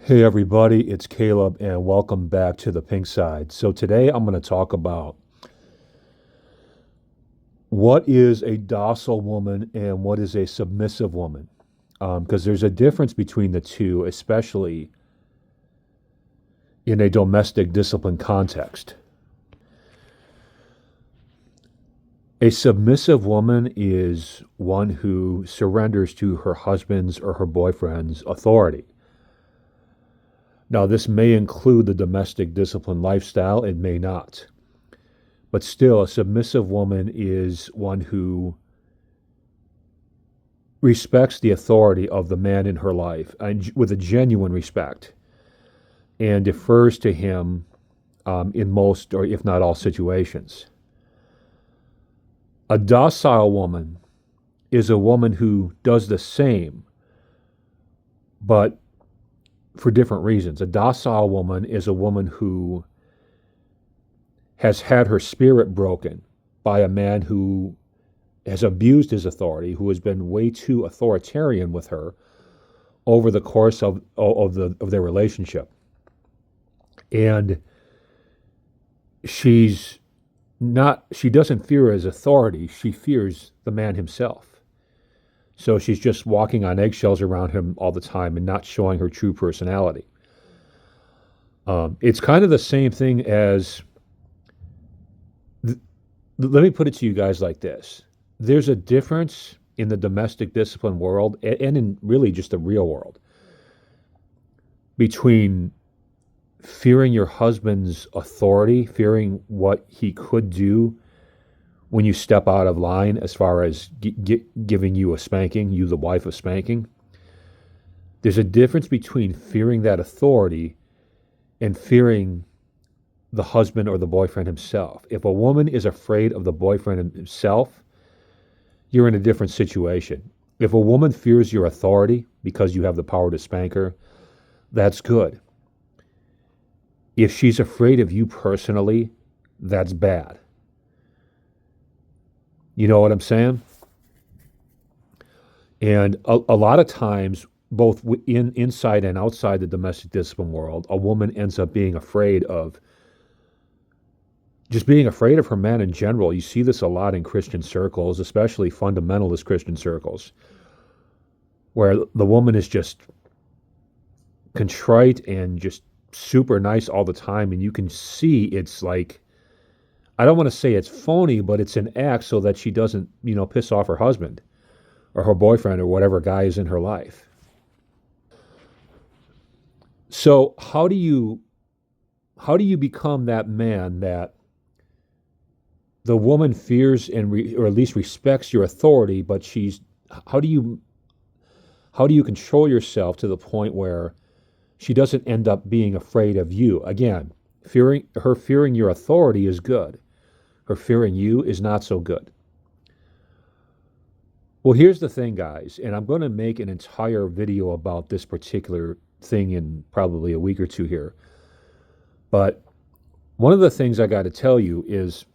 Hey everybody, it's Caleb and welcome back to the Pink Side. So today I'm going to talk about what is a docile woman and what is a submissive woman. Because there's a difference between the two, especially in a domestic discipline context. A submissive woman is one who surrenders to her husband's or her boyfriend's authority. Now, this may include the domestic discipline lifestyle, it may not. But still, a submissive woman is one who respects the authority of the man in her life and with a genuine respect and defers to him in most or if not all situations. A docile woman is a woman who does the same, but for different reasons. A docile woman is a woman who has had her spirit broken by a man who has abused his authority, who has been way too authoritarian with her over the course of their relationship. And she doesn't fear his authority, she fears the man himself. So she's just walking on eggshells around him all the time and not showing her true personality. It's kind of the same thing as, let me put it to you guys like this. There's a difference in the domestic discipline world and in really just the real world between fearing your husband's authority, fearing what he could do when you step out of line as far as giving you a spanking, you the wife a spanking. There's a difference between fearing that authority and fearing the husband or the boyfriend himself. If a woman is afraid of the boyfriend himself, you're in a different situation. If a woman fears your authority because you have the power to spank her, that's good. If she's afraid of you personally, that's bad. You know what I'm saying? And a lot of times, both inside and outside the domestic discipline world, a woman ends up being afraid of just being afraid of her man in general. You see this a lot in Christian circles, especially fundamentalist Christian circles, where the woman is just contrite and just super nice all the time. And you can see it's like, I don't want to say it's phony, but it's an act so that she doesn't, piss off her husband or her boyfriend or whatever guy is in her life. So how do you become that man that the woman fears or at least respects your authority, but how do you control yourself to the point where she doesn't end up being afraid of you? Again, fearing your authority is good. Her fearing you is not so good. Well, here's the thing, guys, and I'm going to make an entire video about this particular thing in probably a week or two here. But one of the things I got to tell you is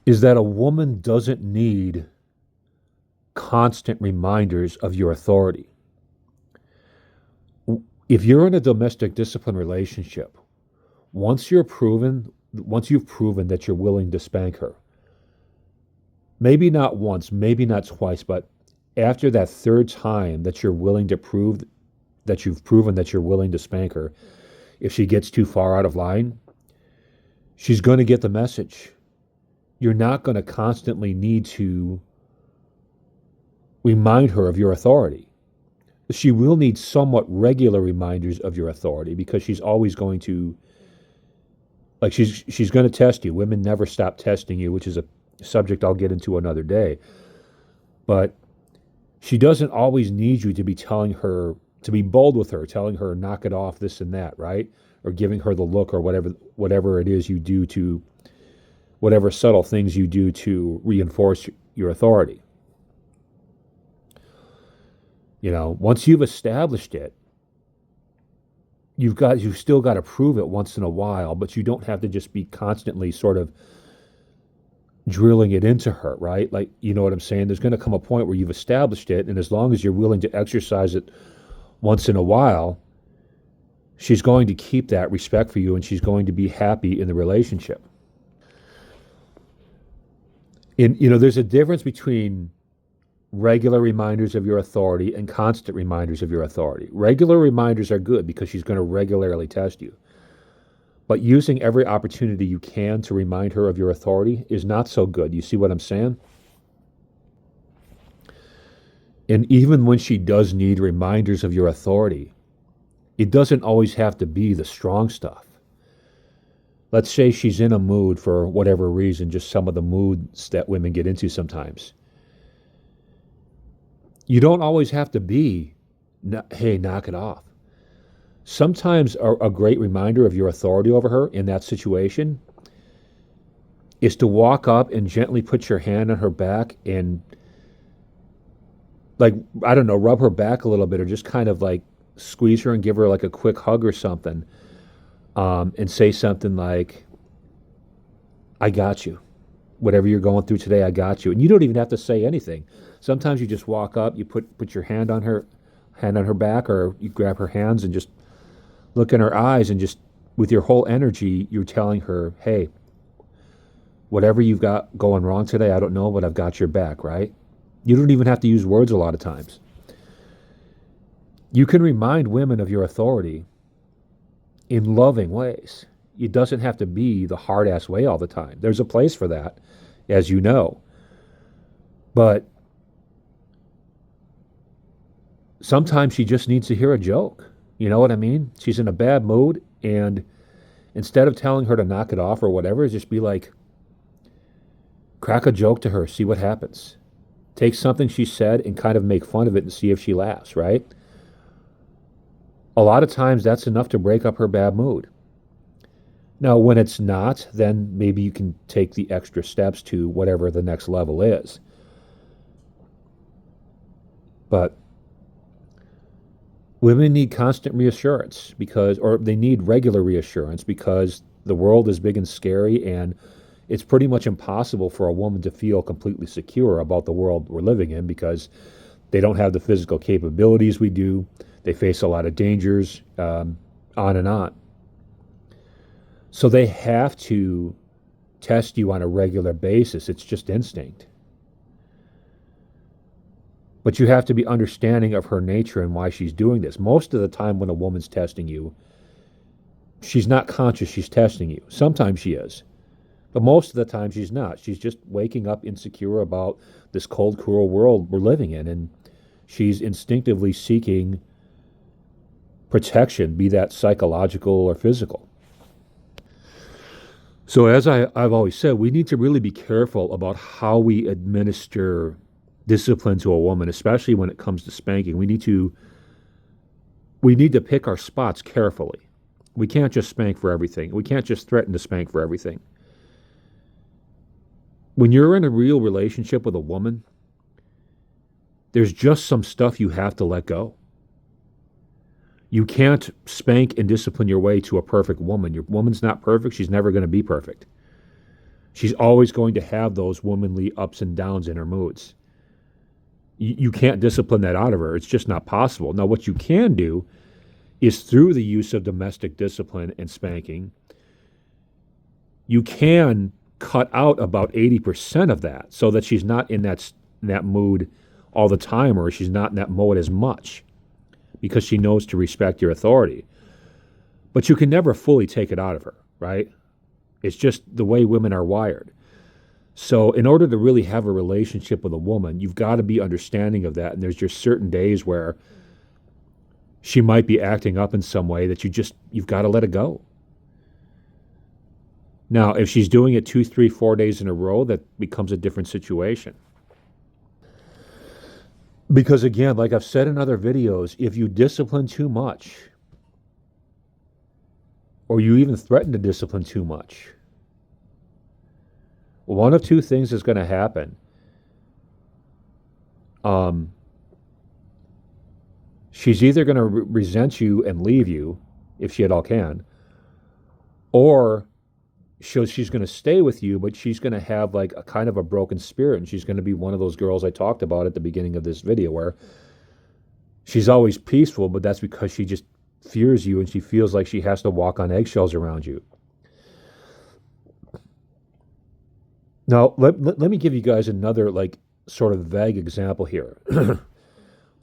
that a woman doesn't need constant reminders of your authority. If you're in a domestic discipline relationship, once you've proven that you're willing to spank her, maybe not once, maybe not twice, but after that third time that you're willing to prove that you've proven that you're willing to spank her, if she gets too far out of line, she's going to get the message. You're not going to constantly need to remind her of your authority. She will need somewhat regular reminders of your authority because she's always going to, like, she's going to test you. Women never stop testing you, which is a subject I'll get into another day. But she doesn't always need you to be telling her, to be bold with her, telling her, knock it off, this and that, right? Or giving her the look or whatever it is you do to, whatever subtle things you do to reinforce your authority. Once you've established it, you've still got to prove it once in a while, but you don't have to just be constantly sort of drilling it into her, right? Like, you know what I'm saying? There's going to come a point where you've established it, and as long as you're willing to exercise it once in a while, she's going to keep that respect for you and she's going to be happy in the relationship. And, there's a difference between regular reminders of your authority and constant reminders of your authority. Regular reminders are good because she's going to regularly test you. But using every opportunity you can to remind her of your authority is not so good. You see what I'm saying? And even when she does need reminders of your authority, it doesn't always have to be the strong stuff. Let's say she's in a mood for whatever reason, just some of the moods that women get into sometimes. You don't always have to be, hey, knock it off. Sometimes a great reminder of your authority over her in that situation is to walk up and gently put your hand on her back and, like, I don't know, rub her back a little bit or just kind of like squeeze her and give her like a quick hug or something, and say something like, I got you. Whatever you're going through today, I got you. And you don't even have to say anything. Sometimes you just walk up, you put your hand on her back, or you grab her hands and just look in her eyes, and just with your whole energy, you're telling her, hey, whatever you've got going wrong today, I don't know, but I've got your back, right? You don't even have to use words a lot of times. You can remind women of your authority in loving ways. It doesn't have to be the hard-ass way all the time. There's a place for that, as you know. But sometimes she just needs to hear a joke. You know what I mean? She's in a bad mood, and instead of telling her to knock it off or whatever, just be like, crack a joke to her, see what happens. Take something she said and kind of make fun of it and see if she laughs, right? A lot of times that's enough to break up her bad mood. Now, when it's not, then maybe you can take the extra steps to whatever the next level is. But women need constant reassurance or they need regular reassurance because the world is big and scary, and it's pretty much impossible for a woman to feel completely secure about the world we're living in because they don't have the physical capabilities we do. They face a lot of dangers, on and on. So they have to test you on a regular basis. It's just instinct. But you have to be understanding of her nature and why she's doing this. Most of the time when a woman's testing you, she's not conscious she's testing you. Sometimes she is. But most of the time she's not. She's just waking up insecure about this cold, cruel world we're living in. And she's instinctively seeking protection, be that psychological or physical. So as I've always said, we need to really be careful about how we administer discipline to a woman, especially when it comes to spanking. We need to pick our spots carefully. We can't just spank for everything. We can't just threaten to spank for everything. When you're in a real relationship with a woman, there's just some stuff you have to let go. You can't spank and discipline your way to a perfect woman. Your woman's not perfect. She's never going to be perfect. She's always going to have those womanly ups and downs in her moods. You can't discipline that out of her. It's just not possible. Now, what you can do is through the use of domestic discipline and spanking, you can cut out about 80% of that so that she's not in that mood all the time, or she's not in that mode as much, because she knows to respect your authority. But you can never fully take it out of her, right? It's just the way women are wired. So in order to really have a relationship with a woman, you've got to be understanding of that. And there's just certain days where she might be acting up in some way that you've got to let it go. Now, if she's doing it 2, 3, 4 days in a row, that becomes a different situation. Because again, like I've said in other videos, if you discipline too much, or you even threaten to discipline too much, one of two things is going to happen. She's either going to resent you and leave you, if she at all can, or she's going to stay with you, but she's going to have like a kind of a broken spirit, and she's going to be one of those girls I talked about at the beginning of this video where she's always peaceful, but that's because she just fears you and she feels like she has to walk on eggshells around you. Now, let me give you guys another, like, sort of vague example here.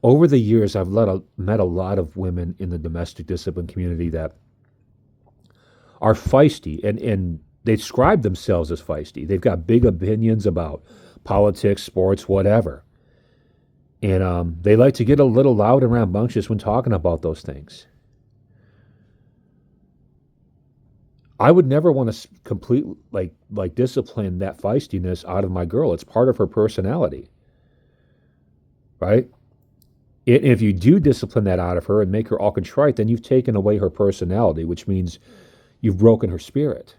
Over the years, I've met a lot of women in the domestic discipline community that are feisty, and they describe themselves as feisty. They've got big opinions about politics, sports, whatever. And they like to get a little loud and rambunctious when talking about those things. I would never want to complete like discipline that feistiness out of my girl. It's part of her personality, right? If you do discipline that out of her and make her all contrite, then you've taken away her personality, which means you've broken her spirit.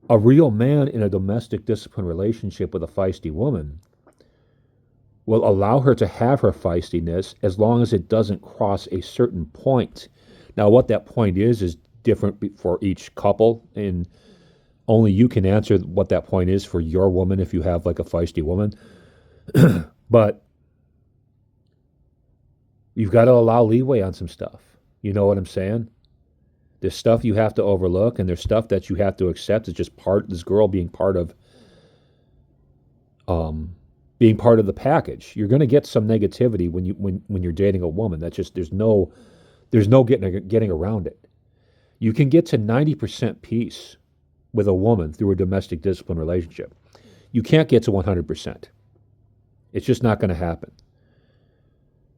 A real man in a domestic discipline relationship with a feisty woman will allow her to have her feistiness as long as it doesn't cross a certain point. Now, what that point is different for each couple, and only you can answer what that point is for your woman if you have like a feisty woman. But you've got to allow leeway on some stuff. You know what I'm saying? There's stuff you have to overlook, and there's stuff that you have to accept as just this girl being part of the package. You're going to get some negativity when you're dating a woman. That's just there's no getting around it. You can get to 90% peace with a woman through a domestic discipline relationship. You can't get to 100%. It's just not going to happen.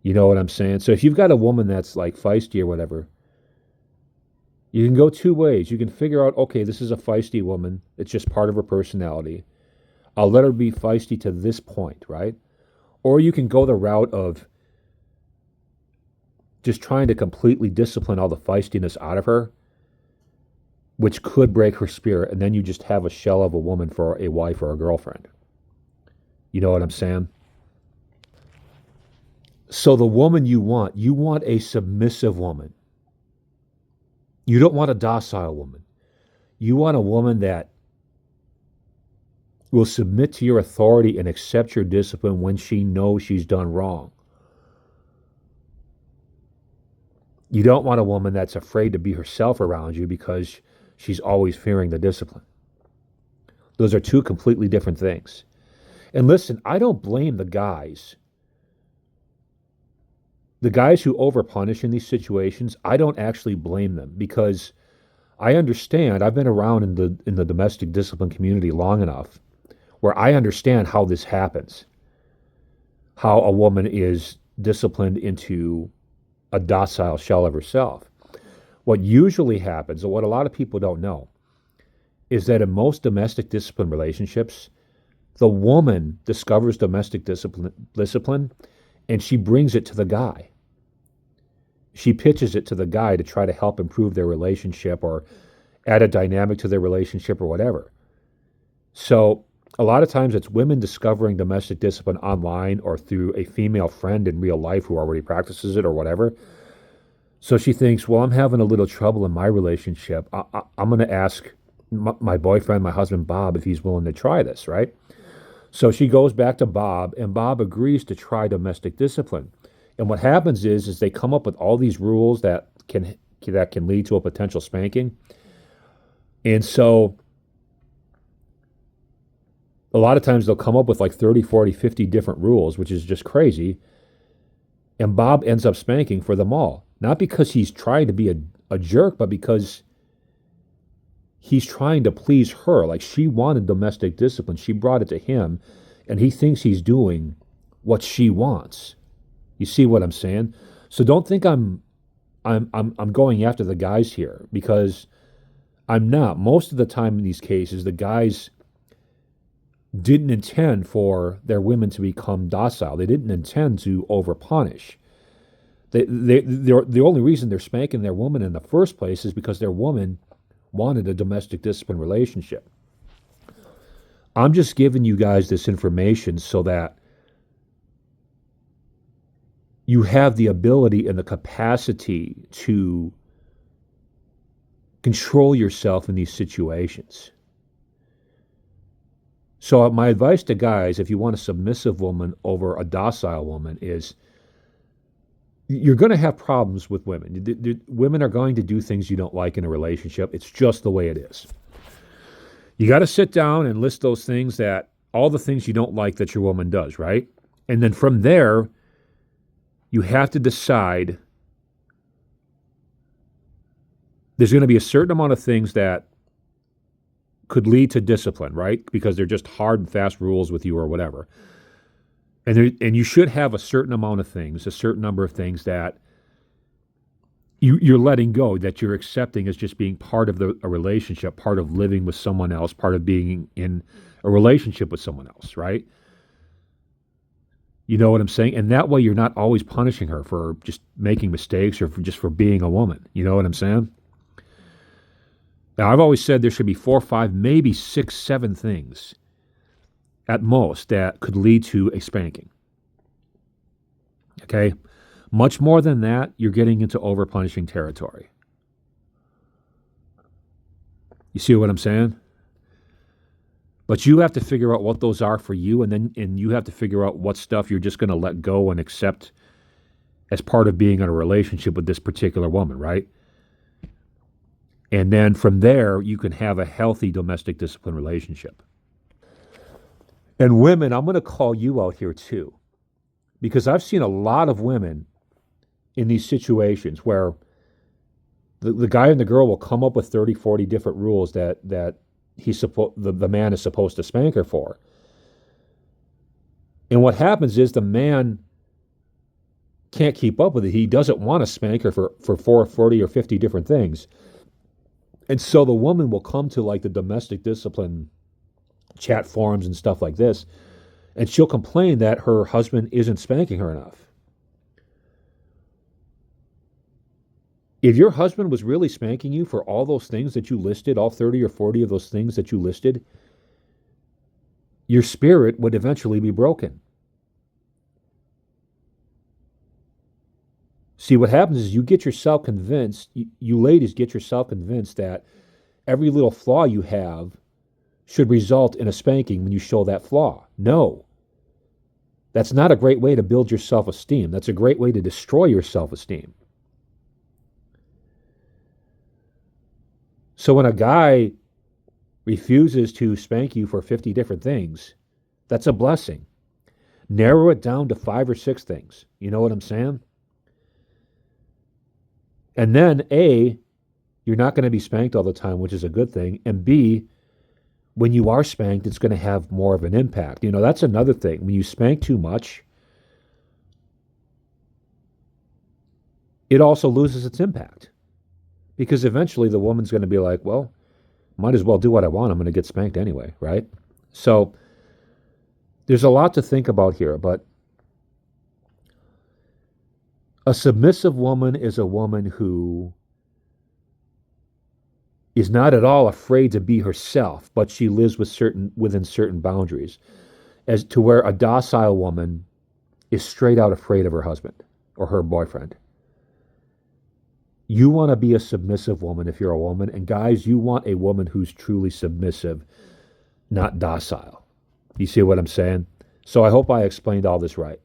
You know what I'm saying? So if you've got a woman that's like feisty or whatever, you can go two ways. You can figure out, okay, this is a feisty woman. It's just part of her personality. I'll let her be feisty to this point, right? Or you can go the route of just trying to completely discipline all the feistiness out of her, which could break her spirit, and then you just have a shell of a woman for a wife or a girlfriend. You know what I'm saying? So the woman you want a submissive woman. You don't want a docile woman. You want a woman that will submit to your authority and accept your discipline when she knows she's done wrong. You don't want a woman that's afraid to be herself around you because she's always fearing the discipline. Those are two completely different things. And listen, I don't blame the guys. The guys who overpunish in these situations, I don't actually blame them because I understand. I've been around in the domestic discipline community long enough where I understand how this happens. How a woman is disciplined into a docile shell of herself. What usually happens, or what a lot of people don't know, is that in most domestic discipline relationships, the woman discovers domestic discipline and she brings it to the guy. She pitches it to the guy to try to help improve their relationship or add a dynamic to their relationship or whatever. So a lot of times it's women discovering domestic discipline online or through a female friend in real life who already practices it or whatever. So she thinks, well, I'm having a little trouble in my relationship. I'm going to ask my boyfriend, my husband, Bob, if he's willing to try this, right? So she goes back to Bob, and Bob agrees to try domestic discipline. And what happens is they come up with all these rules that can lead to a potential spanking. And so a lot of times they'll come up with like 30, 40, 50 different rules, which is just crazy. And Bob ends up spanking for them all. Not because he's trying to be a jerk, but because he's trying to please her. Like, she wanted domestic discipline. She brought it to him, and he thinks he's doing what she wants. You see what I'm saying? So don't think I'm going after the guys here, because I'm not. Most of the time in these cases, the guys didn't intend for their women to become docile. They didn't intend to overpunish. The only reason they're spanking their woman in the first place is because their woman wanted a domestic discipline relationship. I'm just giving you guys this information so that you have the ability and the capacity to control yourself in these situations. So my advice to guys, if you want a submissive woman over a docile woman, is You're going to have problems with women. Women are going to do things you don't like in a relationship. It's just the way it is. You got to sit down and list those things that all the things you don't like that your woman does, right? And then from there, you have to decide there's going to be a certain amount of things that could lead to discipline, right? Because they're just hard and fast rules with you or whatever. And you should have a certain amount of things, a certain number of things that you're letting go, that you're accepting as just being part of a relationship, part of living with someone else, part of being in a relationship with someone else, right? You know what I'm saying? And that way you're not always punishing her for just making mistakes or just for being a woman. You know what I'm saying? Now, I've always said there should be 4, 5, maybe 6, 7 things at most that could lead to a spanking. Okay? Much more than that, you're getting into over-punishing territory. You see what I'm saying? But you have to figure out what those are for you, and you have to figure out what stuff you're just going to let go and accept as part of being in a relationship with this particular woman, right? And then from there, you can have a healthy domestic discipline relationship. And women, I'm going to call you out here too, because I've seen a lot of women in these situations where the guy and the girl will come up with 30, 40 different rules that the man is supposed to spank her for. And what happens is the man can't keep up with it. He doesn't want to spank her for 40 or 50 different things. And so the woman will come to like the domestic discipline chat forums and stuff like this, and she'll complain that her husband isn't spanking her enough. If your husband was really spanking you for all those things that you listed, all 30 or 40 of those things that you listed, your spirit would eventually be broken. See, what happens is you get yourself convinced, you ladies get yourself convinced that every little flaw you have should result in a spanking when you show that flaw. No. That's not a great way to build your self-esteem. That's a great way to destroy your self-esteem. So when a guy refuses to spank you for 50 different things, that's a blessing. Narrow it down to 5 or 6 things. You know what I'm saying? And then A, you're not going to be spanked all the time, which is a good thing. And B, when you are spanked, it's going to have more of an impact. You know, that's another thing. When you spank too much, it also loses its impact. Because eventually the woman's going to be like, well, might as well do what I want. I'm going to get spanked anyway, right? So there's a lot to think about here, but a submissive woman is a woman who is not at all afraid to be herself, but she lives within certain boundaries, as to where a docile woman is straight out afraid of her husband or her boyfriend. You want to be a submissive woman if you're a woman, and guys, you want a woman who's truly submissive, not docile. You see what I'm saying? So I hope I explained all this right.